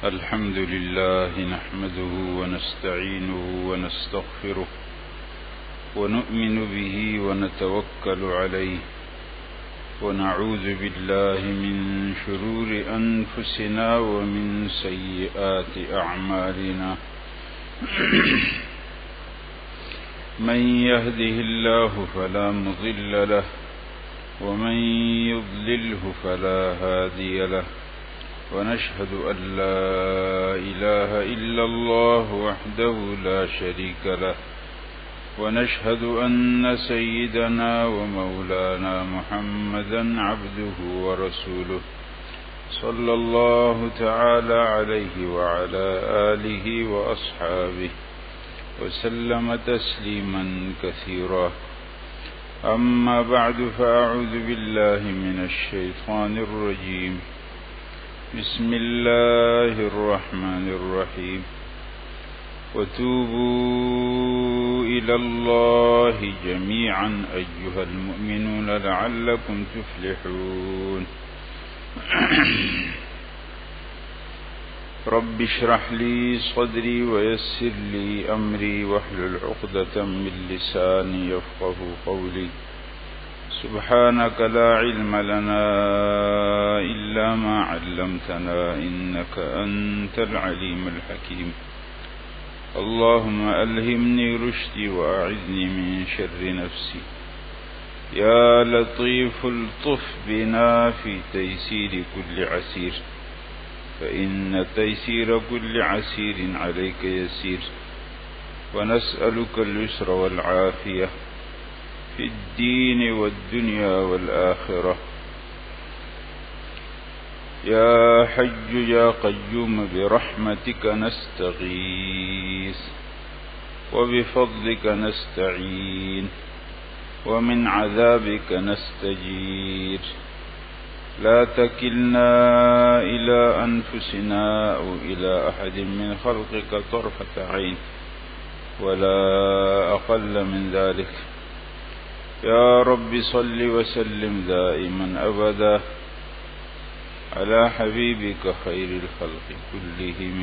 الحمد لله نحمده ونستعينه ونستغفره ونؤمن به ونتوكل عليه ونعوذ بالله من شرور أنفسنا ومن سيئات أعمالنا من يهده الله فلا مضل له ومن يضلله فلا هادي له ونشهد أن لا إله إلا الله وحده لا شريك له ونشهد أن سيدنا ومولانا محمدا عبده ورسوله صلى الله تعالى عليه وعلى آله وأصحابه وسلم تسليما كثيرا أما بعد فأعوذ بالله من الشيطان الرجيم بسم الله الرحمن الرحيم وتوبوا إلى الله جميعا أيها المؤمنون لعلكم تفلحون رب اشرح لي صدري ويسر لي أمري واحلل عقدة من لساني يفقهوا قولي سبحانك لا علم لنا إلا ما علمتنا إنك أنت العليم الحكيم اللهم ألهمني رشدي وأعذني من شر نفسي يا لطيف الطف بنا في تيسير كل عسير فإن تيسير كل عسير عليك يسير ونسألك اليسر والعافية في الدين والدنيا والآخرة يا حي يا قيوم برحمتك نستغيث وبفضلك نستعين ومن عذابك نستجير لا تكلنا إلى أنفسنا أو إلى أحد من خلقك طرفة عين ولا أقل من ذلك يا رب صل وسلم دائما أبدا على حبيبك خير الخلق كلهم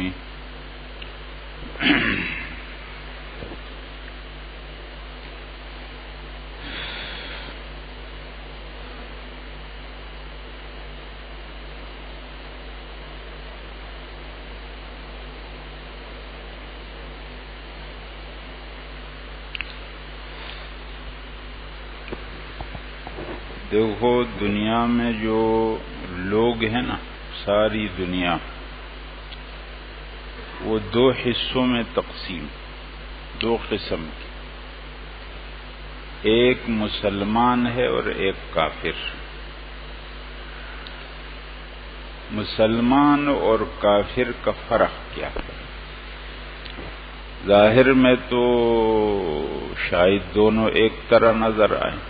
دیکھو دنیا میں جو لوگ ہیں نا، ساری دنیا وہ دو حصوں میں تقسیم، دو قسم کی، ایک مسلمان ہے اور ایک کافر۔ مسلمان اور کافر کا فرق کیا ہے؟ ظاہر میں تو شاید دونوں ایک طرح نظر آئیں،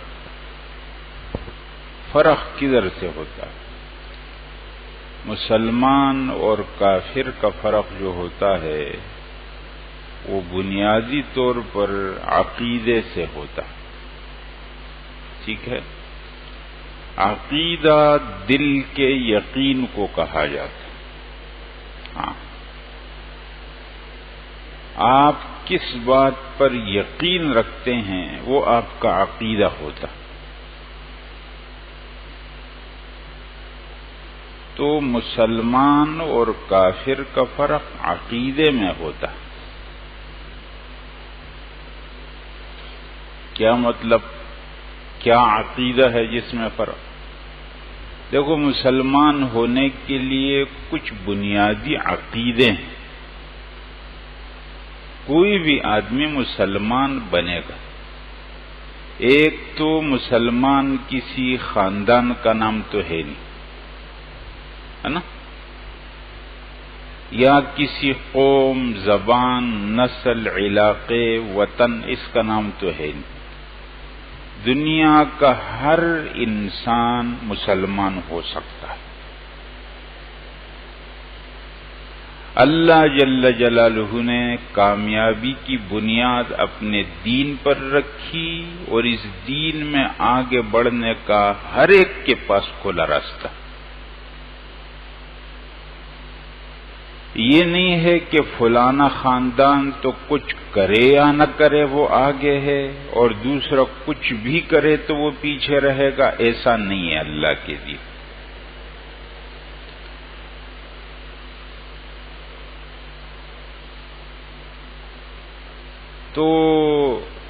فرق کدھر سے ہوتا ہے؟ مسلمان اور کافر کا فرق جو ہوتا ہے وہ بنیادی طور پر عقیدے سے ہوتا ہے، ٹھیک ہے؟ عقیدہ دل کے یقین کو کہا جاتا ہے۔ ہاں، آپ کس بات پر یقین رکھتے ہیں وہ آپ کا عقیدہ ہوتا ہے۔ تو مسلمان اور کافر کا فرق عقیدے میں ہوتا ہے۔ کیا مطلب؟ کیا عقیدہ ہے جس میں فرق؟ دیکھو، مسلمان ہونے کے لیے کچھ بنیادی عقیدے ہیں۔ کوئی بھی آدمی مسلمان بنے گا، ایک تو مسلمان کسی خاندان کا نام تو ہے نہیں، ہے نا؟ یا کسی قوم، زبان، نسل، علاقے، وطن، اس کا نام تو ہے نہیں۔ دنیا کا ہر انسان مسلمان ہو سکتا ہے۔ اللہ جل جلالہ نے کامیابی کی بنیاد اپنے دین پر رکھی اور اس دین میں آگے بڑھنے کا ہر ایک کے پاس کھلا راستہ۔ یہ نہیں ہے کہ فلانا خاندان تو کچھ کرے یا نہ کرے وہ آگے ہے اور دوسرا کچھ بھی کرے تو وہ پیچھے رہے گا، ایسا نہیں ہے اللہ کے دین۔ تو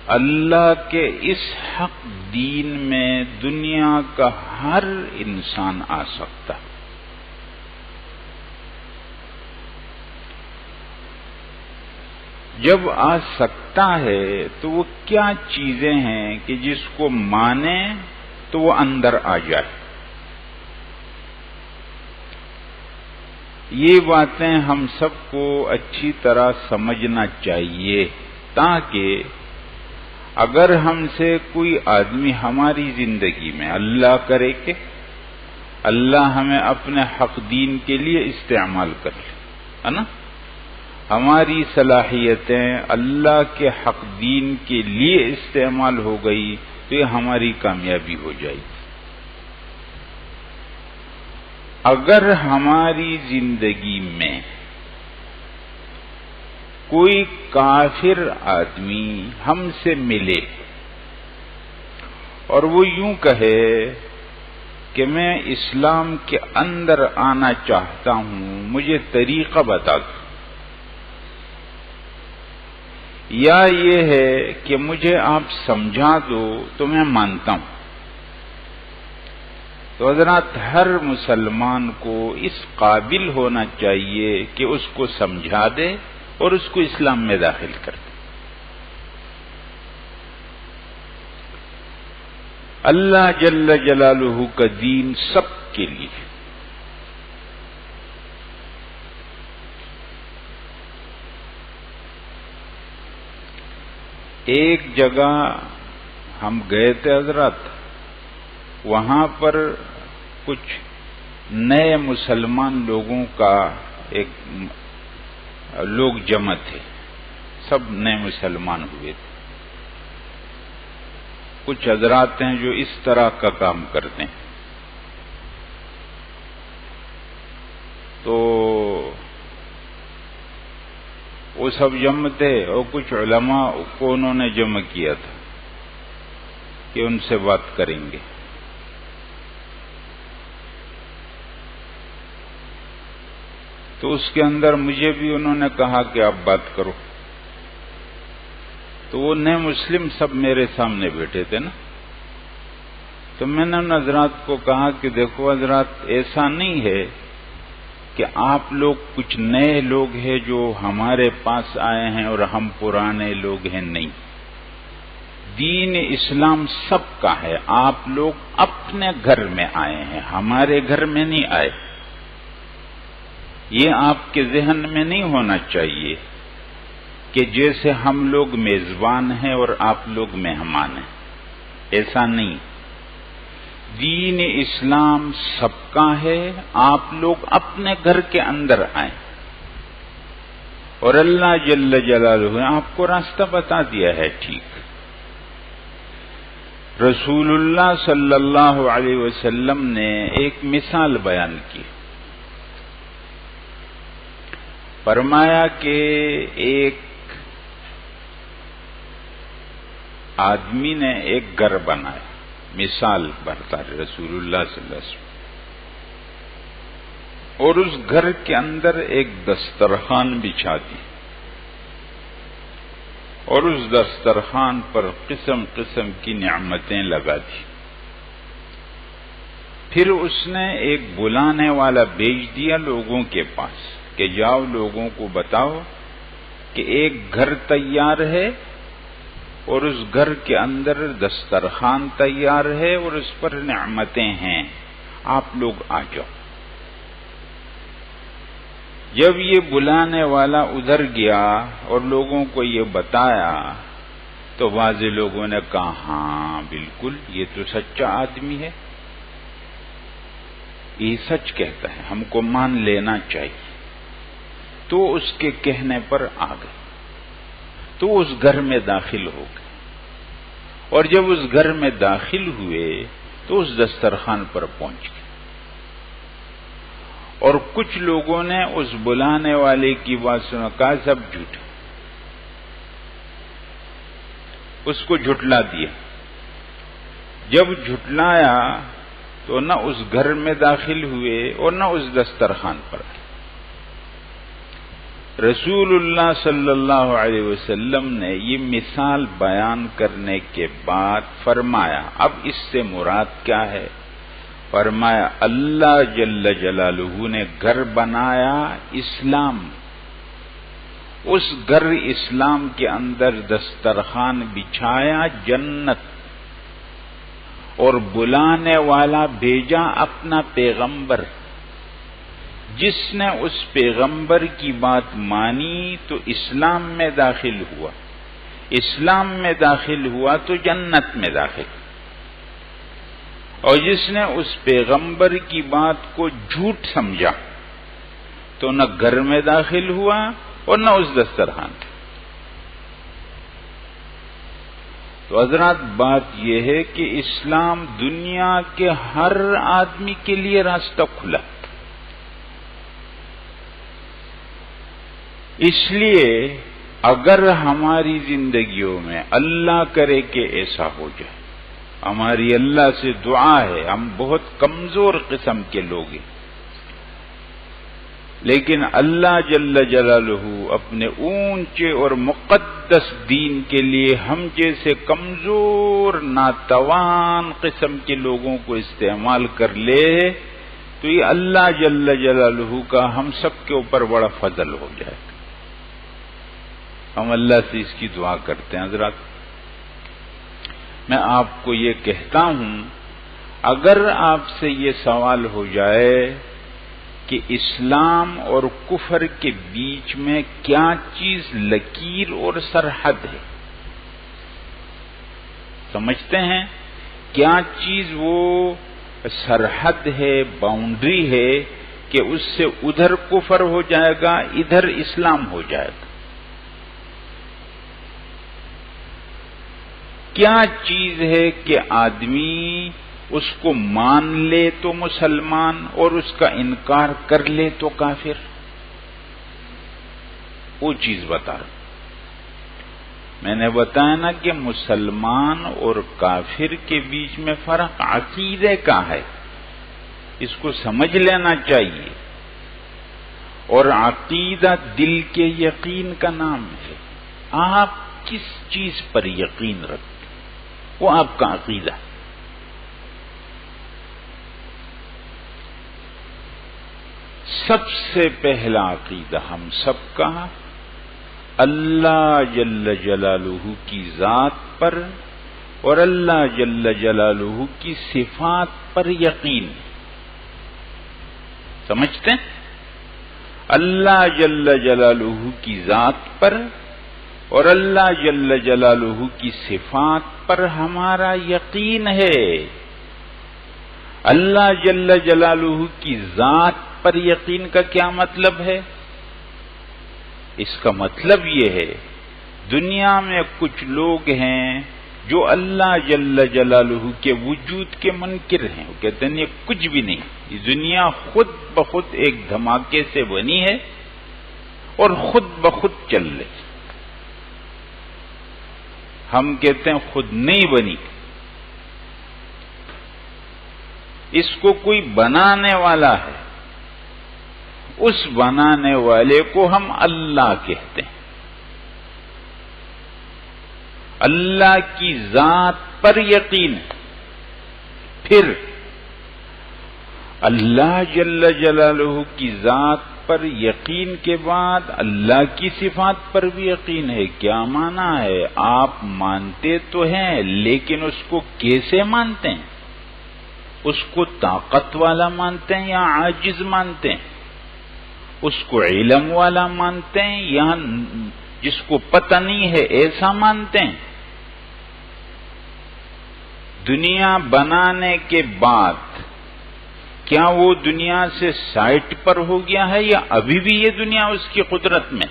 اللہ کے اس حق دین میں دنیا کا ہر انسان آ سکتا۔ جب آ سکتا ہے تو وہ کیا چیزیں ہیں کہ جس کو مانے تو وہ اندر آ جائے۔ یہ باتیں ہم سب کو اچھی طرح سمجھنا چاہیے، تاکہ اگر ہم سے کوئی آدمی ہماری زندگی میں، اللہ کرے کہ اللہ ہمیں اپنے حق دین کے لیے استعمال کر لے، ہے نا، ہماری صلاحیتیں اللہ کے حق دین کے لیے استعمال ہو گئی تو یہ ہماری کامیابی ہو جائے گی۔ اگر ہماری زندگی میں کوئی کافر آدمی ہم سے ملے اور وہ یوں کہے کہ میں اسلام کے اندر آنا چاہتا ہوں، مجھے طریقہ بتا دو، یا یہ ہے کہ مجھے آپ سمجھا دو تو میں مانتا ہوں، تو حضرات ہر مسلمان کو اس قابل ہونا چاہیے کہ اس کو سمجھا دے اور اس کو اسلام میں داخل کر دے۔ اللہ جل جلالہ کا دین سب کے لیے۔ ایک جگہ ہم گئے تھے حضرات، وہاں پر کچھ نئے مسلمان لوگوں کا ایک لوگ جمع تھے، سب نئے مسلمان ہوئے تھے۔ کچھ حضرات ہیں جو اس طرح کا کام کرتے ہیں، تو وہ سب جمع تھے اور کچھ علماء کو انہوں نے جمع کیا تھا کہ ان سے بات کریں گے۔ تو اس کے اندر مجھے بھی انہوں نے کہا کہ آپ بات کرو، تو وہ نئے مسلم سب میرے سامنے بیٹھے تھے نا، تو میں نے ان حضرات کو کہا کہ دیکھو حضرات، ایسا نہیں ہے کہ آپ لوگ کچھ نئے لوگ ہیں جو ہمارے پاس آئے ہیں اور ہم پرانے لوگ ہیں، نہیں، دین اسلام سب کا ہے، آپ لوگ اپنے گھر میں آئے ہیں، ہمارے گھر میں نہیں آئے۔ یہ آپ کے ذہن میں نہیں ہونا چاہیے کہ جیسے ہم لوگ میزبان ہیں اور آپ لوگ مہمان ہیں، ایسا نہیں۔ دین اسلام سب کا ہے، آپ لوگ اپنے گھر کے اندر آئیں، اور اللہ جل جلالہ نے آپ کو راستہ بتا دیا ہے، ٹھیک۔ رسول اللہ صلی اللہ علیہ وسلم نے ایک مثال بیان کی، فرمایا کہ ایک آدمی نے ایک گھر بنایا، مثال برتا ہے رسول اللہ صلی اللہ علیہ وسلم، اور اس گھر کے اندر ایک دسترخوان بچھا دی، اور اس دسترخوان پر قسم قسم کی نعمتیں لگا دی۔ پھر اس نے ایک بلانے والا بھیج دیا لوگوں کے پاس کہ جاؤ لوگوں کو بتاؤ کہ ایک گھر تیار ہے اور اس گھر کے اندر دسترخوان تیار ہے اور اس پر نعمتیں ہیں، آپ لوگ آ جاؤ۔ جب یہ بلانے والا ادھر گیا اور لوگوں کو یہ بتایا تو بعض لوگوں نے کہا ہاں بالکل یہ تو سچا آدمی ہے، یہ سچ کہتا ہے، ہم کو مان لینا چاہیے۔ تو اس کے کہنے پر آ گئے، تو اس گھر میں داخل ہو گئے، اور جب اس گھر میں داخل ہوئے تو اس دسترخوان پر پہنچ گئے، اور کچھ لوگوں نے اس بلانے والے کی بات سنا، کہا سب جھوٹ، اس کو جھٹلا دیا۔ جب جھٹلایا تو نہ اس گھر میں داخل ہوئے اور نہ اس دسترخوان پر۔ رسول اللہ صلی اللہ علیہ وسلم نے یہ مثال بیان کرنے کے بعد فرمایا، اب اس سے مراد کیا ہے؟ فرمایا اللہ جل جلالہ نے گھر بنایا اسلام، اس گھر اسلام کے اندر دسترخوان بچھایا جنت، اور بلانے والا بھیجا اپنا پیغمبر، جس نے اس پیغمبر کی بات مانی تو اسلام میں داخل ہوا، اسلام میں داخل ہوا تو جنت میں داخل، اور جس نے اس پیغمبر کی بات کو جھوٹ سمجھا تو نہ گھر میں داخل ہوا اور نہ اس دسترخوان پہ۔ تو حضرات بات یہ ہے کہ اسلام دنیا کے ہر آدمی کے لیے راستہ کھلا، اس لیے اگر ہماری زندگیوں میں اللہ کرے کہ ایسا ہو جائے، ہماری اللہ سے دعا ہے، ہم بہت کمزور قسم کے لوگ ہیں، لیکن اللہ جل جلالہ اپنے اونچے اور مقدس دین کے لیے ہم جیسے کمزور ناتوان قسم کے لوگوں کو استعمال کر لے تو یہ اللہ جل جلالہ کا ہم سب کے اوپر بڑا فضل ہو جائے گا۔ ہم اللہ سے اس کی دعا کرتے ہیں۔ حضرات میں آپ کو یہ کہتا ہوں، اگر آپ سے یہ سوال ہو جائے کہ اسلام اور کفر کے بیچ میں کیا چیز لکیر اور سرحد ہے، سمجھتے ہیں کیا چیز وہ سرحد ہے، باؤنڈری ہے کہ اس سے ادھر کفر ہو جائے گا، ادھر اسلام ہو جائے گا؟ کیا چیز ہے کہ آدمی اس کو مان لے تو مسلمان اور اس کا انکار کر لے تو کافر؟ وہ چیز بتا رہا ہوں۔ میں نے بتایا نا کہ مسلمان اور کافر کے بیچ میں فرق عقیدے کا ہے، اس کو سمجھ لینا چاہیے، اور عقیدہ دل کے یقین کا نام ہے۔ آپ کس چیز پر یقین رکھتے وہ آپ کا عقیدہ۔ سب سے پہلا عقیدہ ہم سب کا اللہ جل جلالہ کی ذات پر اور اللہ جل جلالہ کی صفات پر یقین، سمجھتے ہیں؟ اللہ جل جلالہ کی ذات پر اور اللہ جل جلالہ کی صفات پر ہمارا یقین ہے۔ اللہ جل جلالہ کی ذات پر یقین کا کیا مطلب ہے؟ اس کا مطلب یہ ہے، دنیا میں کچھ لوگ ہیں جو اللہ جل جلالہ کے وجود کے منکر ہیں، وہ کہتے ہیں یہ کچھ بھی نہیں، یہ دنیا خود بخود ایک دھماکے سے بنی ہے اور خود بخود چل رہی۔ ہم کہتے ہیں خود نہیں بنی، اس کو کوئی بنانے والا ہے، اس بنانے والے کو ہم اللہ کہتے ہیں۔ اللہ کی ذات پر یقین، پھر اللہ جل جلالہ کی ذات پر یقین کے بعد اللہ کی صفات پر بھی یقین ہے۔ کیا معنی ہے؟ آپ مانتے تو ہیں لیکن اس کو کیسے مانتے ہیں؟ اس کو طاقت والا مانتے ہیں یا عاجز مانتے ہیں؟ اس کو علم والا مانتے ہیں یا جس کو پتہ نہیں ہے ایسا مانتے ہیں؟ دنیا بنانے کے بعد کیا وہ دنیا سے سائٹ پر ہو گیا ہے یا ابھی بھی یہ دنیا اس کی قدرت میں؟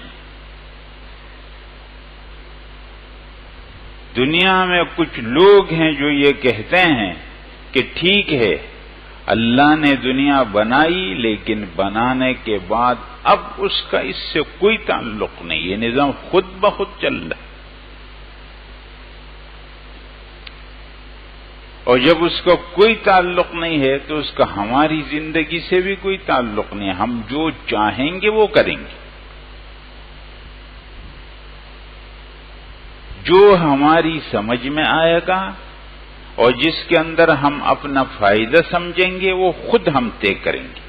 دنیا میں کچھ لوگ ہیں جو یہ کہتے ہیں کہ ٹھیک ہے اللہ نے دنیا بنائی، لیکن بنانے کے بعد اب اس کا اس سے کوئی تعلق نہیں، یہ نظام خود بخود چل رہا ہے۔ اور جب اس کا کوئی تعلق نہیں ہے تو اس کا ہماری زندگی سے بھی کوئی تعلق نہیں ہے، ہم جو چاہیں گے وہ کریں گے، جو ہماری سمجھ میں آئے گا اور جس کے اندر ہم اپنا فائدہ سمجھیں گے وہ خود ہم طے کریں گے۔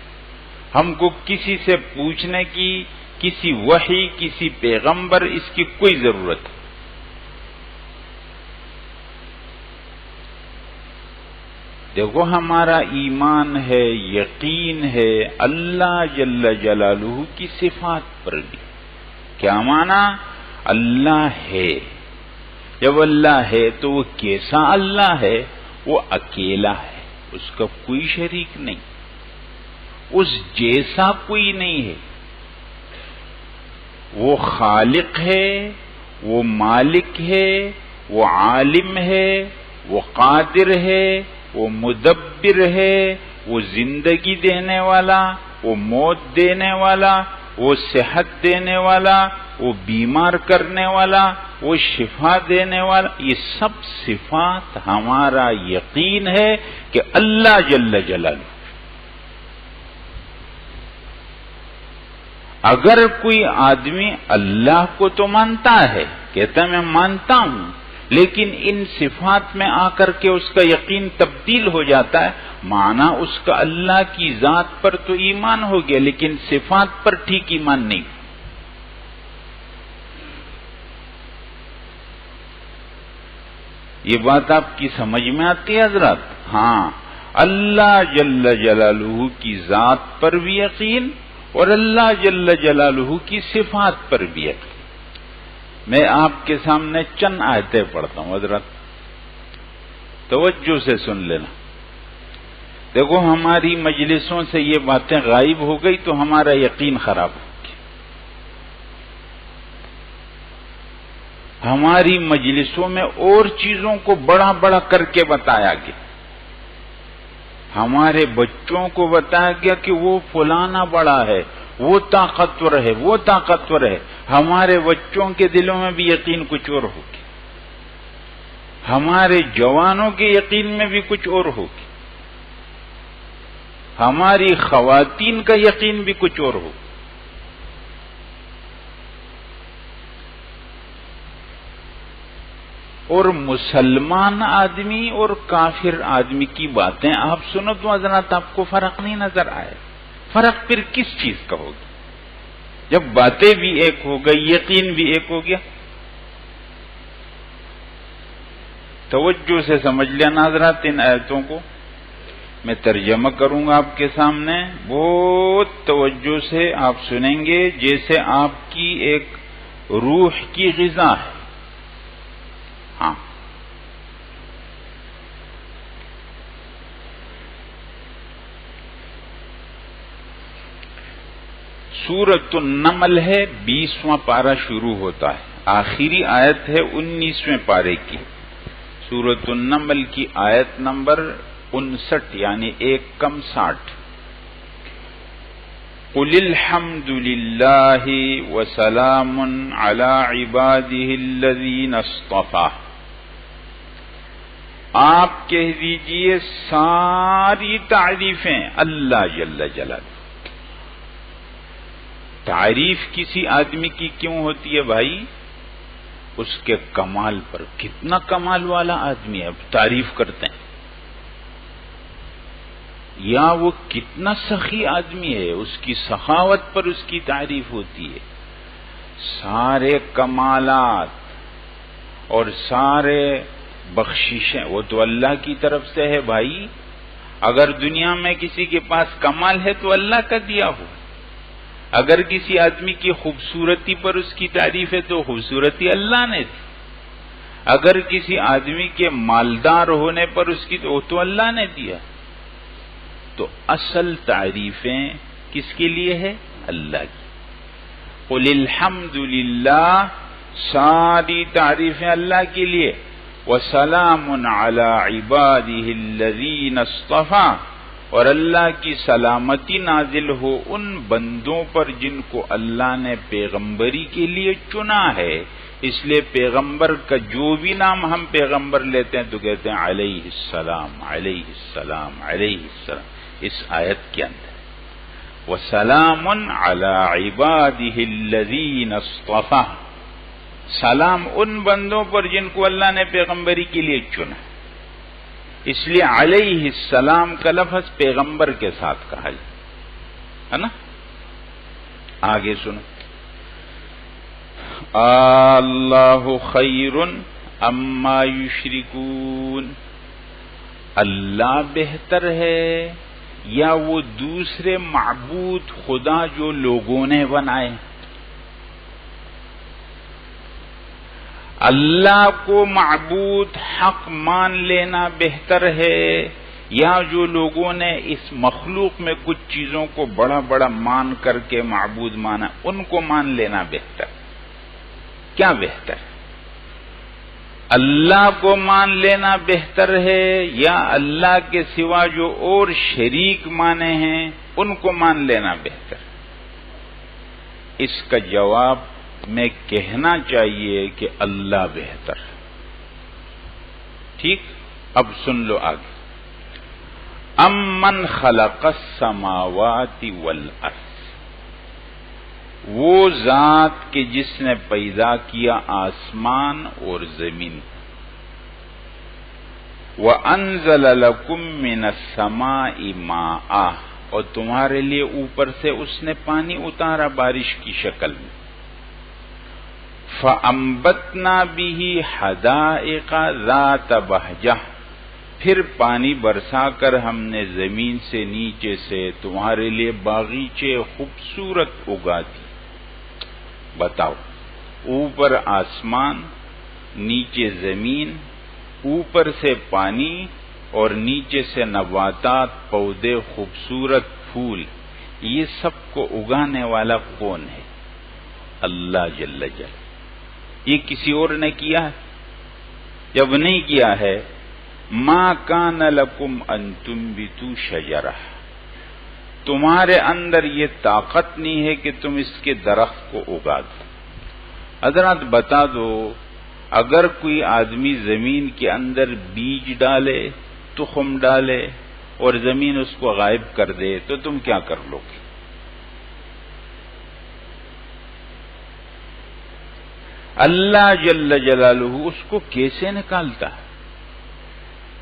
ہم کو کسی سے پوچھنے کی، کسی وحی، کسی پیغمبر اس کی کوئی ضرورت ہے۔ دیکھو ہمارا ایمان ہے، یقین ہے اللہ جل جلالہ کی صفات پر بھی۔ کیا معنی؟ اللہ ہے۔ جب اللہ ہے تو وہ کیسا اللہ ہے؟ وہ اکیلا ہے، اس کا کوئی شریک نہیں، اس جیسا کوئی نہیں ہے۔ وہ خالق ہے، وہ مالک ہے، وہ عالم ہے، وہ قادر ہے، وہ مدبر ہے، وہ زندگی دینے والا، وہ موت دینے والا، وہ صحت دینے والا، وہ بیمار کرنے والا، وہ شفا دینے والا۔ یہ سب صفات ہمارا یقین ہے کہ اللہ جل جلالہ۔ اگر کوئی آدمی اللہ کو تو مانتا ہے، کہتا ہے میں مانتا ہوں، لیکن ان صفات میں آ کر کے اس کا یقین تبدیل ہو جاتا ہے، معنی اس کا اللہ کی ذات پر تو ایمان ہو گیا لیکن صفات پر ٹھیک ایمان نہیں۔ یہ بات آپ کی سمجھ میں آتی ہے حضرات؟ ہاں، اللہ جل جلالہ کی ذات پر بھی یقین اور اللہ جل جلالہ کی صفات پر بھی یقین۔ میں آپ کے سامنے چند آیتیں پڑھتا ہوں حضرات، توجہ سے سن لینا۔ دیکھو ہماری مجلسوں سے یہ باتیں غائب ہو گئی تو ہمارا یقین خراب ہو گیا۔ ہماری مجلسوں میں اور چیزوں کو بڑا بڑا کر کے بتایا گیا، ہمارے بچوں کو بتایا گیا کہ وہ فلانا بڑا ہے، وہ طاقتور ہے، وہ طاقتور ہے۔ ہمارے بچوں کے دلوں میں بھی یقین کچھ اور ہوگی، ہمارے جوانوں کے یقین میں بھی کچھ اور ہوگی، ہماری خواتین کا یقین بھی کچھ اور ہوگا۔ اور مسلمان آدمی اور کافر آدمی کی باتیں آپ سنو تو حضرات آپ کو فرق نہیں نظر آئے۔ فرق پھر کس چیز کا ہوگا جب باتیں بھی ایک ہو گئی، یقین بھی ایک ہو گیا؟ توجہ سے سمجھ لینا حضرات ان آیتوں کو، میں ترجمہ کروں گا آپ کے سامنے، بہت توجہ سے آپ سنیں گے جیسے آپ کی ایک روح کی غذا ہے۔ ہاں، سورۃ النمل ہے، 20واں پارہ شروع ہوتا ہے، آخری آیت ہے 19ویں پارے کی۔ سورۃ النمل کی آیت نمبر 59 یعنی 1 کم 60۔ قل الحمد للہ وسلام علی عبادہ الذین اصطفیٰ، آپ کہہ دیجئے ساری تعریفیں اللہ جل جلالہ۔ تعریف کسی آدمی کی کیوں ہوتی ہے بھائی؟ اس کے کمال پر، کتنا کمال والا آدمی ہے تعریف کرتے ہیں، یا وہ کتنا سخی آدمی ہے اس کی سخاوت پر اس کی تعریف ہوتی ہے۔ سارے کمالات اور سارے بخششیں وہ تو اللہ کی طرف سے ہے بھائی۔ اگر دنیا میں کسی کے پاس کمال ہے تو اللہ کا دیا ہو، اگر کسی آدمی کی خوبصورتی پر اس کی تعریف ہے تو خوبصورتی اللہ نے دی، اگر کسی آدمی کے مالدار ہونے پر اس کی تو اللہ نے دیا۔ تو اصل تعریفیں کس کے لیے ہے؟ اللہ کی۔ قل الحمد للہ، ساری تعریفیں اللہ کے لیے، وسلام علی عبادہ الذین اصطفیٰ، اور اللہ کی سلامتی نازل ہو ان بندوں پر جن کو اللہ نے پیغمبری کے لیے چنا ہے. اس لیے پیغمبر کا جو بھی نام ہم پیغمبر لیتے ہیں تو کہتے ہیں علیہ السلام علیہ السلام علیہ السلام. اس آیت کے اندر وَسَلَامٌ عَلَىٰ عِبَادِهِ الَّذِينَ اصْطَفَىٰ، سلام ان بندوں پر جن کو اللہ نے پیغمبری کے لیے چنا. اس لیے علیہ السلام کا لفظ پیغمبر کے ساتھ کہا ہے نا. آگے سنو، اللہ خیر اما یشرکون، اللہ بہتر ہے یا وہ دوسرے معبود خدا جو لوگوں نے بنائے. اللہ کو معبود حق مان لینا بہتر ہے یا جو لوگوں نے اس مخلوق میں کچھ چیزوں کو بڑا بڑا مان کر کے معبود مانا ان کو مان لینا بہتر؟ کیا بہتر ہے؟ اللہ کو مان لینا بہتر ہے یا اللہ کے سوا جو اور شریک مانے ہیں ان کو مان لینا بہتر؟ اس کا جواب میں کہنا چاہیے کہ اللہ بہتر. ٹھیک، اب سن لو آگے. امن خلق السماوات والارض، وہ ذات کہ جس نے پیدا کیا آسمان اور زمین. وَأَنزَلَ لَكُم مِّنَ السَّمَاءِ مَاءً، اور تمہارے لیے اوپر سے اس نے پانی اتارا بارش کی شکل میں. فَأَنبَتْنَا بِهِ حَدَائِقَ ذَاتَ بَهْجَةٍ، پھر پانی برسا کر ہم نے زمین سے نیچے سے تمہارے لیے باغیچے خوبصورت اگا دی. بتاؤ، اوپر آسمان، نیچے زمین، اوپر سے پانی اور نیچے سے نباتات، پودے، خوبصورت پھول، یہ سب کو اگانے والا کون ہے؟ اللہ جل جلالہ. یہ کسی اور نے کیا ہے؟ جب نہیں کیا ہے، ما کان لکم ان تنبتوا شجرہ، تمہارے اندر یہ طاقت نہیں ہے کہ تم اس کے درخت کو اگا دو. حضرات بتا دو، اگر کوئی آدمی زمین کے اندر بیج ڈالے، تخم ڈالے اور زمین اس کو غائب کر دے تو تم کیا کر لو گے؟ اللہ جل جلالہ اس کو کیسے نکالتا ہے؟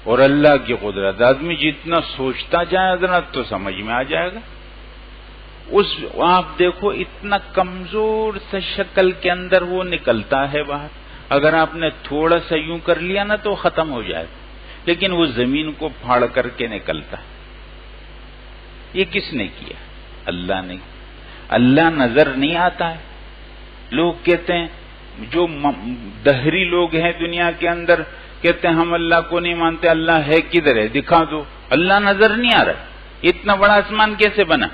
اور اللہ کی قدرت، آدمی جتنا سوچتا جائے حضرات تو سمجھ میں آ جائے گا. آپ دیکھو اتنا کمزور سا شکل کے اندر وہ نکلتا ہے باہر. اگر آپ نے تھوڑا سا یوں کر لیا نا تو ختم ہو جائے گا، لیکن وہ زمین کو پھاڑ کر کے نکلتا ہے. یہ کس نے کیا؟ اللہ نے. اللہ نظر نہیں آتا ہے. لوگ کہتے ہیں، جو دہری لوگ ہیں دنیا کے اندر، کہتے ہیں ہم اللہ کو نہیں مانتے، اللہ ہے کدھر ہے دکھا دو. اللہ نظر نہیں آ رہا. اتنا بڑا آسمان کیسے بنا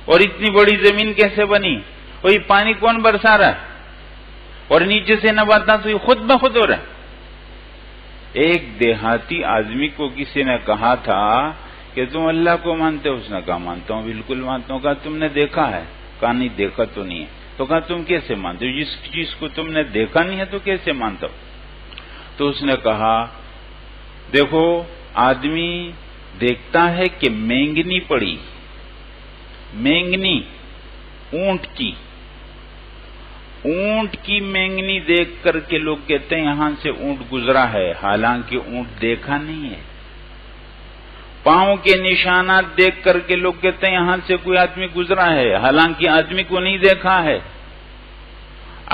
اور اتنی بڑی زمین کیسے بنی؟ اور یہ پانی کون برسا رہا ہے؟ اور نیچے سے نباتات تو یہ خود بخود ہو رہا ہے. ایک دیہاتی آدمی کو کسی نے کہا تھا کہ تم اللہ کو مانتے ہو؟ اس نے کہا مانتا ہوں، بالکل مانتا ہوں. کہا تم نے دیکھا ہے؟ کہا نہیں دیکھا تو نہیں ہے. تو کہا تم کیسے مانتے ہو؟ جس چیز کو تم نے دیکھا نہیں ہے تو کیسے مانتا ہو؟ تو اس نے کہا دیکھو، آدمی دیکھتا ہے کہ مینگنی پڑی، مینگنی اونٹ کی مینگنی دیکھ کر کے لوگ کہتے ہیں یہاں سے اونٹ گزرا ہے، حالانکہ اونٹ دیکھا نہیں ہے. پاؤں کے نشانات دیکھ کر کے لوگ کہتے ہیں یہاں سے کوئی آدمی گزرا ہے، حالانکہ آدمی کو نہیں دیکھا ہے.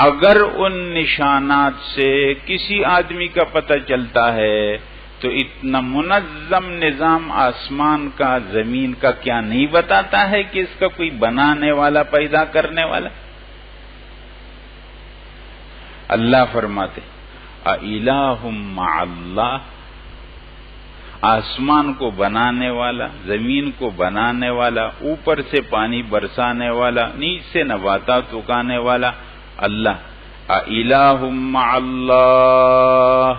اگر ان نشانات سے کسی آدمی کا پتہ چلتا ہے تو اتنا منظم نظام آسمان کا، زمین کا کیا نہیں بتاتا ہے کہ اس کا کوئی بنانے والا، پیدا کرنے والا؟ اللہ فرماتے اِلَٰهٌ مَّعَ اللَّهِ، آسمان کو بنانے والا، زمین کو بنانے والا، اوپر سے پانی برسانے والا، نیچے سے نباتات اگانے والا اللہ. اِلَٰهٌ مَّعَ اللَّهِ،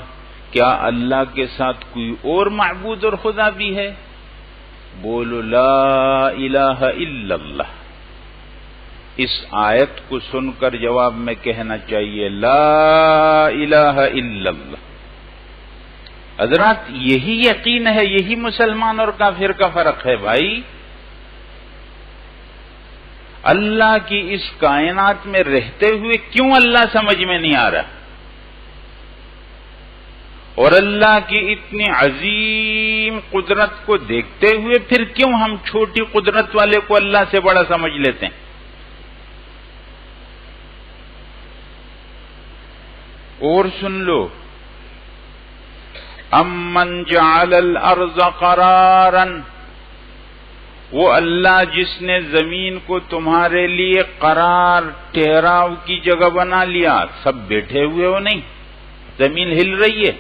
کیا اللہ کے ساتھ کوئی اور معبود اور خدا بھی ہے؟ بولو لا الہ الا اللہ۔ اس آیت کو سن کر جواب میں کہنا چاہیے لا الہ الا اللہ۔ حضرات یہی یقین ہے، یہی مسلمان اور کافر کا فرق ہے بھائی۔ اللہ کی اس کائنات میں رہتے ہوئے کیوں اللہ سمجھ میں نہیں آ رہا، اور اللہ کی اتنی عظیم قدرت کو دیکھتے ہوئے پھر کیوں ہم چھوٹی قدرت والے کو اللہ سے بڑا سمجھ لیتے ہیں؟ اور سن لو، امن جعل الارض قرارا، وہ اللہ جس نے زمین کو تمہارے لیے قرار، ٹھہراؤ کی جگہ بنا لیا۔ سب بیٹھے ہوئے ہو نہیں، زمین ہل رہی ہے۔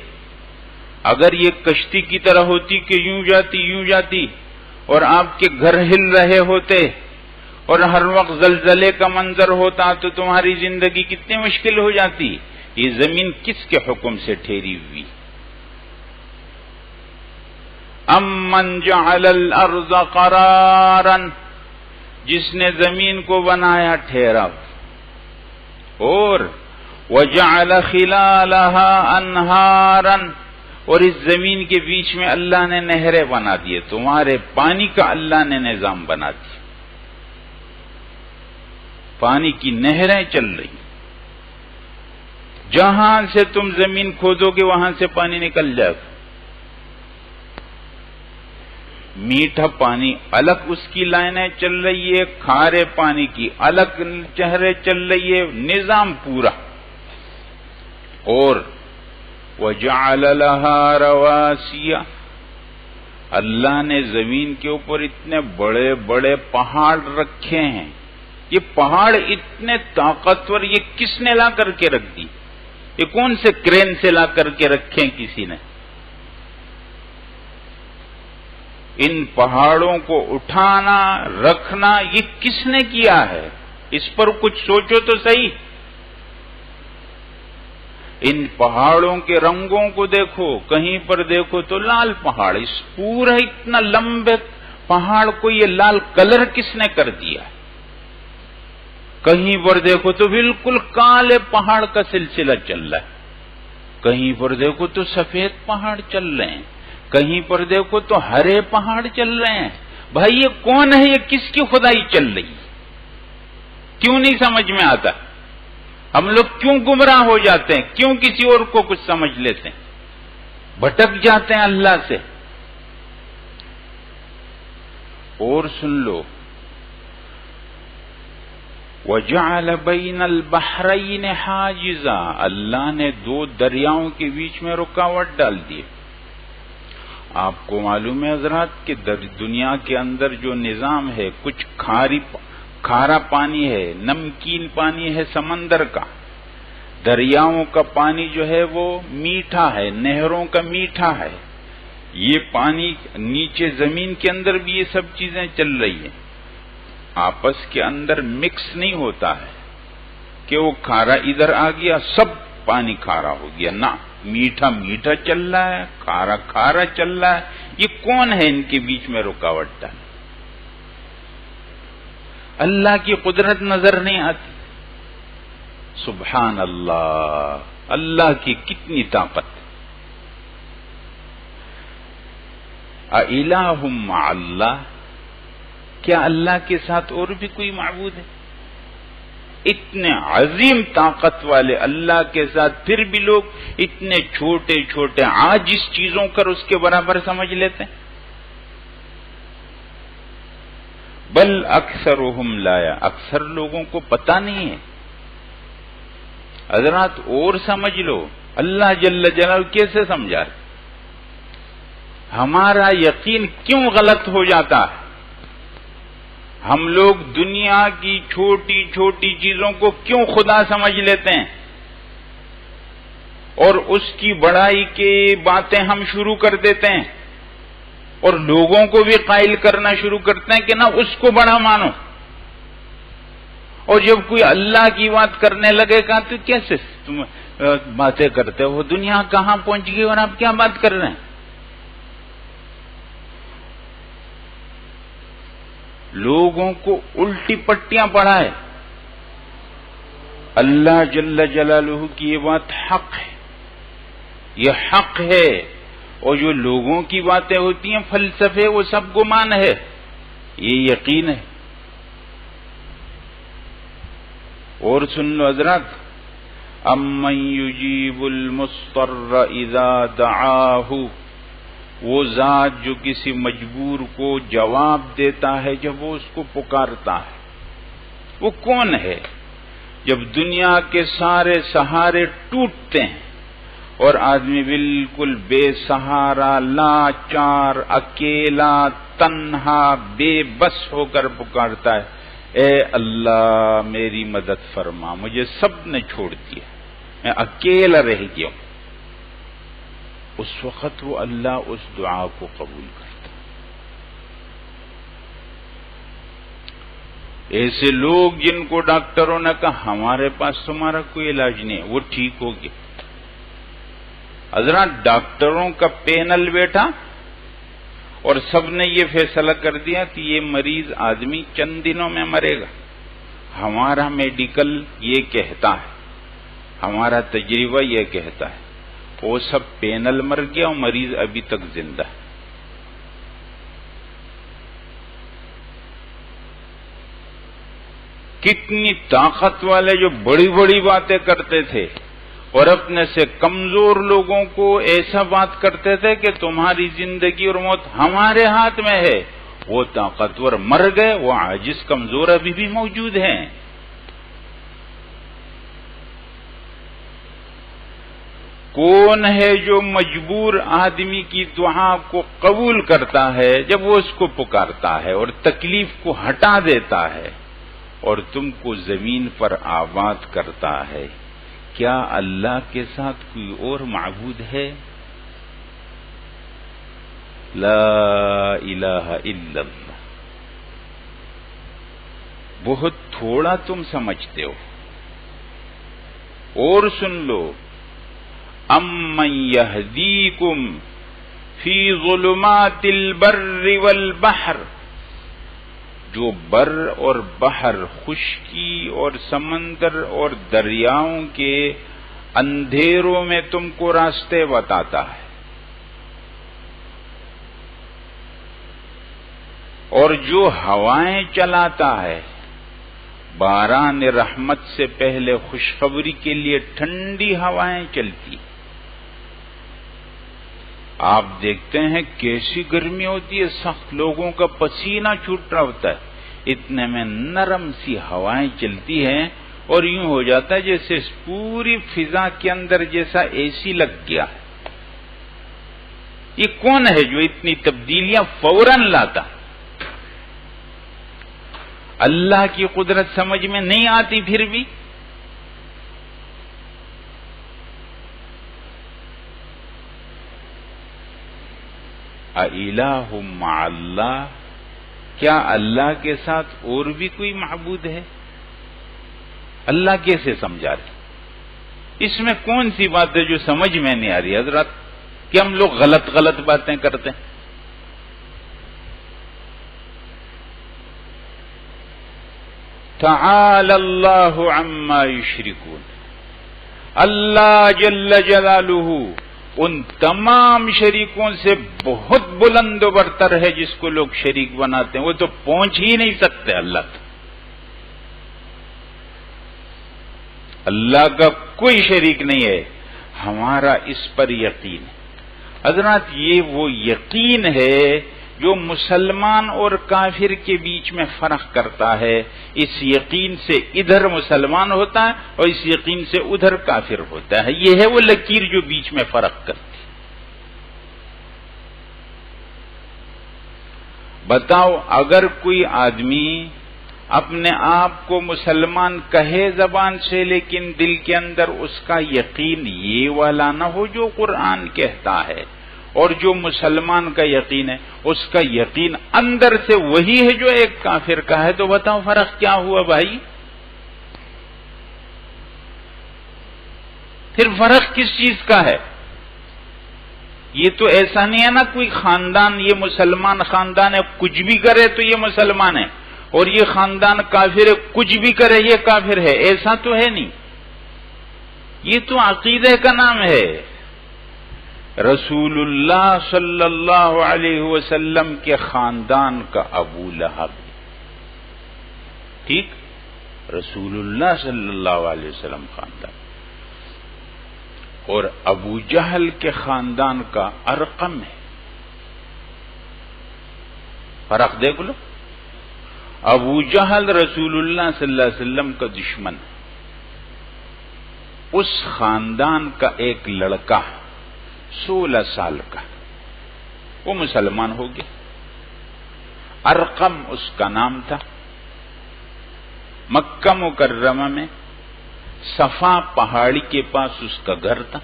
اگر یہ کشتی کی طرح ہوتی کہ یوں جاتی اور آپ کے گھر ہل رہے ہوتے اور ہر وقت زلزلے کا منظر ہوتا تو تمہاری زندگی کتنی مشکل ہو جاتی۔ یہ زمین کس کے حکم سے ٹھہری ہوئی؟ امن جعل الارض قرارا، جس نے زمین کو بنایا ٹھہراؤ، اور وجعل خلالها انہارا، اور اس زمین کے بیچ میں اللہ نے نہریں بنا دیے، تمہارے پانی کا اللہ نے نظام بنا دیا، پانی کی نہریں چل رہی، جہاں سے تم زمین کھودو گے وہاں سے پانی نکل جائے گا۔ میٹھا پانی الگ اس کی لائنیں چل رہی ہے، کھارے پانی کی الگ چہرے چل رہی ہے، نظام پورا۔ اور وَجَعَلَ لَهَا رَوَاسِيَ، اللہ نے زمین کے اوپر اتنے بڑے بڑے پہاڑ رکھے ہیں۔ یہ پہاڑ اتنے طاقتور، یہ کس نے لا کر کے رکھ دی؟ یہ کون سے کرین سے لا کر کے رکھے کسی نے؟ ان پہاڑوں کو اٹھانا رکھنا یہ کس نے کیا ہے؟ اس پر کچھ سوچو تو صحیح۔ ان پہاڑوں کے رنگوں کو دیکھو، کہیں پر دیکھو تو لال پہاڑ، اس پورا اتنا لمبے پہاڑ کو یہ لال کلر کس نے کر دیا؟ کہیں پر دیکھو تو بالکل کالے پہاڑ کا سلسلہ چل رہا ہے، کہیں پر دیکھو تو سفید پہاڑ چل رہے ہیں، کہیں پر دیکھو تو ہرے پہاڑ چل رہے ہیں۔ بھائی یہ کون ہے؟ یہ کس کی خدائی چل رہی؟ کیوں نہیں سمجھ میں آتا؟ ہم لوگ کیوں گمراہ ہو جاتے ہیں؟ کیوں کسی اور کو کچھ سمجھ لیتے ہیں، بھٹک جاتے ہیں اللہ سے؟ اور سن لو، وَجَعَلَ بَيْنَ الْبَحْرَيْنِ حَاجِزًا، اللہ نے دو دریاؤں کے بیچ میں رکاوٹ ڈال دی۔ آپ کو معلوم ہے حضرات کہ دنیا کے اندر جو نظام ہے، کچھ کھارا پانی ہے، نمکین پانی ہے سمندر کا، دریاؤں کا پانی جو ہے وہ میٹھا ہے، نہروں کا میٹھا ہے۔ یہ پانی نیچے زمین کے اندر بھی یہ سب چیزیں چل رہی ہیں، آپس کے اندر مکس نہیں ہوتا ہے کہ وہ کھارا ادھر آ گیا سب پانی کھارا ہو گیا، نہ، میٹھا میٹھا چل رہا ہے، کھارا کھارا چل رہا ہے۔ یہ کون ہے ان کے بیچ میں رکاوٹ ڈالے؟ اللہ کی قدرت نظر نہیں آتی؟ سبحان اللہ، اللہ کی کتنی طاقت! اِلَٰهٌ مَّعَ اللَّهِ، کیا اللہ کے ساتھ اور بھی کوئی معبود ہے؟ اتنے عظیم طاقت والے اللہ کے ساتھ پھر بھی لوگ اتنے چھوٹے چھوٹے عاجز چیزوں کر اس کے برابر سمجھ لیتے ہیں۔ بل اکثرہم لا، اکثر لوگوں کو پتہ نہیں ہے۔ حضرات اور سمجھ لو، اللہ جل جلالہ کیسے سمجھا؟ ہمارا یقین کیوں غلط ہو جاتا ہے؟ ہم لوگ دنیا کی چھوٹی چھوٹی چیزوں کو کیوں خدا سمجھ لیتے ہیں، اور اس کی بڑائی کی باتیں ہم شروع کر دیتے ہیں، اور لوگوں کو بھی قائل کرنا شروع کرتے ہیں کہ نہ اس کو بڑا مانو، اور جب کوئی اللہ کی بات کرنے لگے گا تو کیسے باتیں کرتے ہو، دنیا کہاں پہنچ گئی اور آپ کیا بات کر رہے ہیں؟ لوگوں کو الٹی پٹیاں پڑھائے۔ اللہ جل جلالہ کی یہ بات حق ہے، یہ حق ہے، اور جو لوگوں کی باتیں ہوتی ہیں فلسفے، وہ سب گمان ہے، یہ یقین ہے۔ اور سن لو حضرات، امن یجیب المضطر اذا دعاہ، وہ ذات جو کسی مجبور کو جواب دیتا ہے جب وہ اس کو پکارتا ہے، وہ کون ہے؟ جب دنیا کے سارے سہارے ٹوٹتے ہیں اور آدمی بالکل بے سہارا، لاچار، اکیلا، تنہا، بے بس ہو کر پکارتا ہے، اے اللہ میری مدد فرما، مجھے سب نے چھوڑ دیا، میں اکیلا رہ گیا ہوں، اس وقت وہ اللہ اس دعا کو قبول کرتا۔ ایسے لوگ جن کو ڈاکٹروں نے کہا ہمارے پاس تمہارا کوئی علاج نہیں ہے، وہ ٹھیک ہو گیا۔ حضرات، ڈاکٹروں کا پینل بیٹھا اور سب نے یہ فیصلہ کر دیا کہ یہ مریض آدمی چند دنوں میں مرے گا۔ ہمارا میڈیکل یہ کہتا ہے، ہمارا تجربہ یہ کہتا ہے، وہ سب پینل مر گیا اور مریض ابھی تک زندہ ہے۔ کتنی طاقت والے جو بڑی بڑی باتیں کرتے تھے اور اپنے سے کمزور لوگوں کو ایسا بات کرتے تھے کہ تمہاری زندگی اور موت ہمارے ہاتھ میں ہے، وہ طاقتور مر گئے، وہ عاجز کمزور ابھی بھی موجود ہیں۔ کون ہے جو مجبور آدمی کی دعا کو قبول کرتا ہے جب وہ اس کو پکارتا ہے اور تکلیف کو ہٹا دیتا ہے اور تم کو زمین پر آباد کرتا ہے؟ کیا اللہ کے ساتھ کوئی اور معبود ہے؟ لا الہ الا اللہ۔ بہت تھوڑا تم سمجھتے ہو۔ اور سن لو، امن یہدیکم فی ظلمات البر والبحر، جو بر اور بحر، خشکی اور سمندر اور دریاؤں کے اندھیروں میں تم کو راستے بتاتا ہے، اور جو ہوائیں چلاتا ہے، باران رحمت سے پہلے خوشخبری کے لیے ٹھنڈی ہوائیں چلتی۔ آپ دیکھتے ہیں کیسی گرمی ہوتی ہے، سخت، لوگوں کا پسینہ چھوٹ رہا ہوتا ہے، اتنے میں نرم سی ہوائیں چلتی ہیں اور یوں ہو جاتا ہے جیسے پوری فضا کے اندر جیسا اے سی لگ گیا ہے۔ یہ کون ہے جو اتنی تبدیلیاں فوراً لاتا؟ اللہ کی قدرت سمجھ میں نہیں آتی پھر بھی؟ اِلَٰهٌ مَّعَ اللَّهِ، کیا اللہ کے ساتھ اور بھی کوئی معبود ہے؟ اللہ کیسے سمجھا رہے؟ اس میں کون سی بات ہے جو سمجھ میں نہیں آ رہی حضرات، کہ ہم لوگ غلط باتیں کرتے ہیں؟ تعالی اللہ عما یشرکون، اللہ جل جلالہ ان تمام شریکوں سے بہت بلند و برتر ہے جس کو لوگ شریک بناتے ہیں، وہ تو پہنچ ہی نہیں سکتے اللہ تک۔ اللہ کا کوئی شریک نہیں ہے، ہمارا اس پر یقین ہے۔ حضرات، یہ وہ یقین ہے جو مسلمان اور کافر کے بیچ میں فرق کرتا ہے۔ اس یقین سے ادھر مسلمان ہوتا ہے اور اس یقین سے ادھر کافر ہوتا ہے، یہ ہے وہ لکیر جو بیچ میں فرق کرتی۔ بتاؤ، اگر کوئی آدمی اپنے آپ کو مسلمان کہے زبان سے لیکن دل کے اندر اس کا یقین یہ والا نہ ہو جو قرآن کہتا ہے، اور جو مسلمان کا یقین ہے اس کا یقین اندر سے وہی ہے جو ایک کافر کا ہے، تو بتاؤ فرق کیا ہوا بھائی؟ پھر فرق کس چیز کا ہے؟ یہ تو ایسا نہیں ہے نا کوئی خاندان یہ مسلمان خاندان ہے کچھ بھی کرے تو یہ مسلمان ہے، اور یہ خاندان کافر ہے کچھ بھی کرے یہ کافر ہے، ایسا تو ہے نہیں۔ یہ تو عقیدہ کا نام ہے۔ رسول اللہ صلی اللہ علیہ وسلم کے خاندان کا ابو لہب، ٹھیک، رسول اللہ صلی اللہ علیہ وسلم خاندان، اور ابو جہل کے خاندان کا ارقم ہے۔ فرق دیکھ لو، ابو جہل رسول اللہ صلی اللہ علیہ وسلم کا دشمن ہے، اس خاندان کا ایک لڑکا 16 سال کا وہ مسلمان ہو گیا، ارقم اس کا نام تھا۔ مکہ مکرمہ میں صفا پہاڑی کے پاس اس کا گھر تھا۔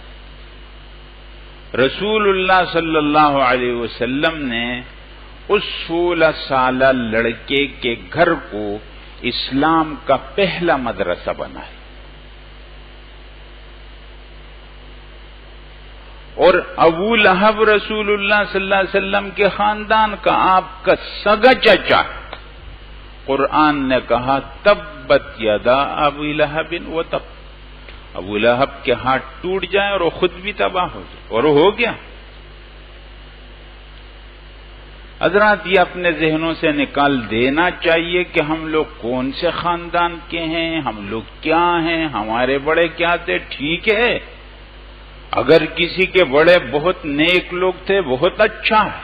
رسول اللہ صلی اللہ علیہ وسلم نے اس 16 سالہ لڑکے کے گھر کو اسلام کا پہلا مدرسہ بنایا، اور ابو لہب رسول اللہ صلی اللہ علیہ وسلم کے خاندان کا آپ کا سگا چچا، قرآن نے کہا تبت یدا ابی لہب وتب، ابو لہب کے ہاتھ ٹوٹ جائیں اور وہ خود بھی تباہ ہو جائے، اور وہ ہو گیا۔ حضرات یہ اپنے ذہنوں سے نکال دینا چاہیے کہ ہم لوگ کون سے خاندان کے ہیں، ہم لوگ کیا ہیں، ہمارے بڑے کیا تھے۔ ٹھیک ہے، اگر کسی کے بڑے بہت نیک لوگ تھے بہت اچھا ہے،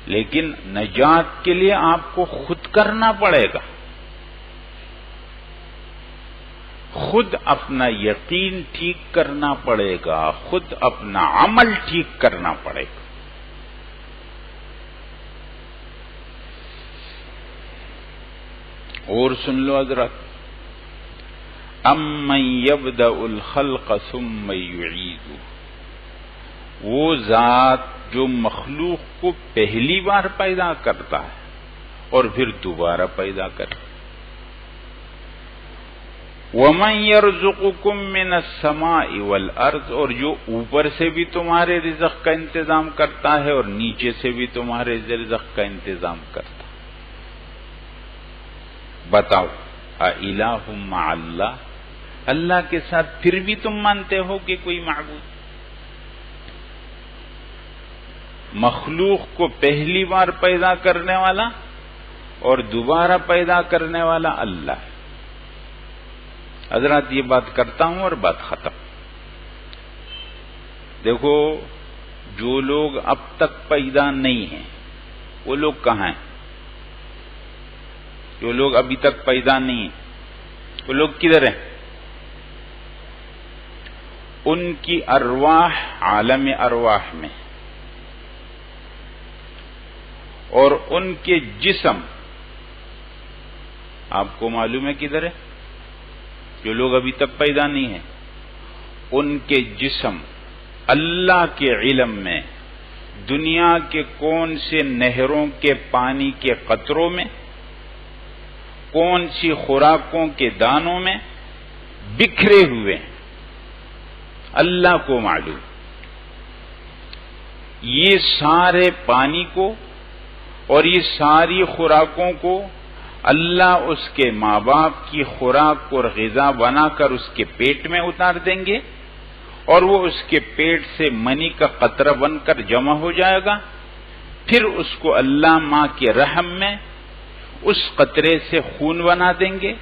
لیکن نجات کے لیے آپ کو خود کرنا پڑے گا، خود اپنا یقین ٹھیک کرنا پڑے گا، خود اپنا عمل ٹھیک کرنا پڑے گا۔ اور سن لو حضرات، امن یبدأ الخلق ثم یعیدہ، وہ ذات جو مخلوق کو پہلی بار پیدا کرتا ہے اور پھر دوبارہ پیدا کرتا ہے۔ وَمَن يَرْزُقُكُم مِّنَ السَّمَاءِ وَالْأَرْضِ، اور جو اوپر سے بھی تمہارے رزق کا انتظام کرتا ہے اور نیچے سے بھی تمہارے رزق کا انتظام کرتا ہے۔ بتاؤ اِلَٰهٌ مَّعَ اللَّهِ، اللہ کے ساتھ پھر بھی تم مانتے ہو کہ کوئی معبود؟ مخلوق کو پہلی بار پیدا کرنے والا اور دوبارہ پیدا کرنے والا اللہ ہے۔ حضرات یہ بات کرتا ہوں اور بات ختم۔ دیکھو، جو لوگ اب تک پیدا نہیں ہیں وہ لوگ کہاں ہیں؟ جو لوگ ابھی تک پیدا نہیں ہیں وہ لوگ کدھر ہیں؟ ان کی ارواح عالم ارواح میں، اور ان کے جسم آپ کو معلوم ہے کدھر ہے؟ جو لوگ ابھی تک پیدا نہیں ہیں ان کے جسم اللہ کے علم میں دنیا کے کون سے نہروں کے پانی کے قطروں میں، کون سی خوراکوں کے دانوں میں بکھرے ہوئے ہیں، اللہ کو معلوم۔ یہ سارے پانی کو اور یہ ساری خوراکوں کو اللہ اس کے ماں باپ کی خوراک اور غذا بنا کر اس کے پیٹ میں اتار دیں گے، اور وہ اس کے پیٹ سے منی کا قطرہ بن کر جمع ہو جائے گا۔ پھر اس کو اللہ ماں کے رحم میں اس قطرے سے خون بنا دیں گے،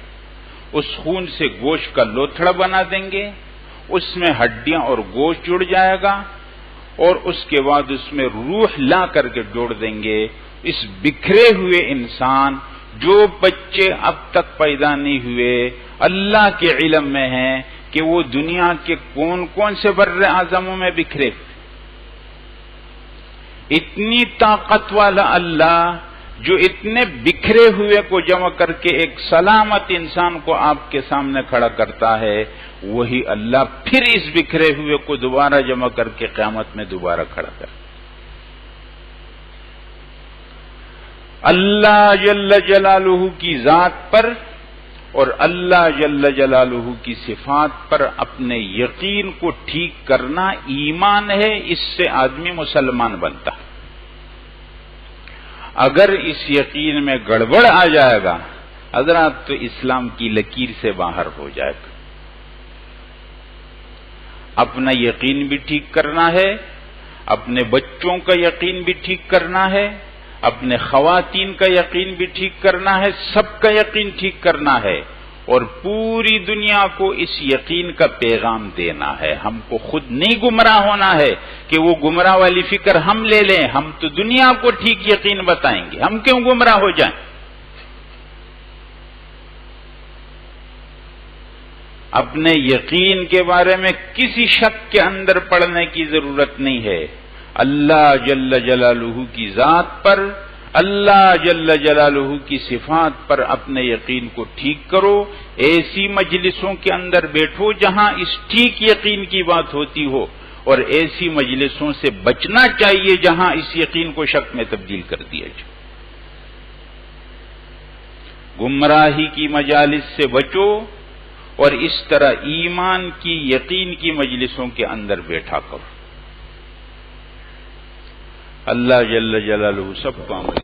اس خون سے گوشت کا لوتھڑا بنا دیں گے، اس میں ہڈیاں اور گوشت جڑ جائے گا، اور اس کے بعد اس میں روح لا کر کے جوڑ دیں گے۔ اس بکھرے ہوئے انسان، جو بچے اب تک پیدا نہیں ہوئے، اللہ کے علم میں ہیں کہ وہ دنیا کے کون کون سے بر اعظموں میں بکھرے۔ اتنی طاقت والا اللہ جو اتنے بکھرے ہوئے کو جمع کر کے ایک سلامت انسان کو آپ کے سامنے کھڑا کرتا ہے، وہی اللہ پھر اس بکھرے ہوئے کو دوبارہ جمع کر کے قیامت میں دوبارہ کھڑا کرتا۔ اللہ جل جلالہ کی ذات پر اور اللہ جل جلالہ کی صفات پر اپنے یقین کو ٹھیک کرنا ایمان ہے، اس سے آدمی مسلمان بنتا ہے۔ اگر اس یقین میں گڑبڑ آ جائے گا حضرات تو اسلام کی لکیر سے باہر ہو جائے گا۔ اپنا یقین بھی ٹھیک کرنا ہے، اپنے بچوں کا یقین بھی ٹھیک کرنا ہے، اپنے خواتین کا یقین بھی ٹھیک کرنا ہے، سب کا یقین ٹھیک کرنا ہے، اور پوری دنیا کو اس یقین کا پیغام دینا ہے۔ ہم کو خود نہیں گمراہ ہونا ہے کہ وہ گمراہ والی فکر ہم لے لیں، ہم تو دنیا کو ٹھیک یقین بتائیں گے، ہم کیوں گمراہ ہو جائیں؟ اپنے یقین کے بارے میں کسی شک کے اندر پڑنے کی ضرورت نہیں ہے۔ اللہ جل جلالہ کی ذات پر، اللہ جل جلالہ کی صفات پر اپنے یقین کو ٹھیک کرو۔ ایسی مجلسوں کے اندر بیٹھو جہاں اس ٹھیک یقین کی بات ہوتی ہو، اور ایسی مجلسوں سے بچنا چاہیے جہاں اس یقین کو شک میں تبدیل کر دیا جائے۔ گمراہی کی مجالس سے بچو، اور اس طرح ایمان کی یقین کی مجلسوں کے اندر بیٹھا کرو۔ اللہ جل جلالہ سب کو عمل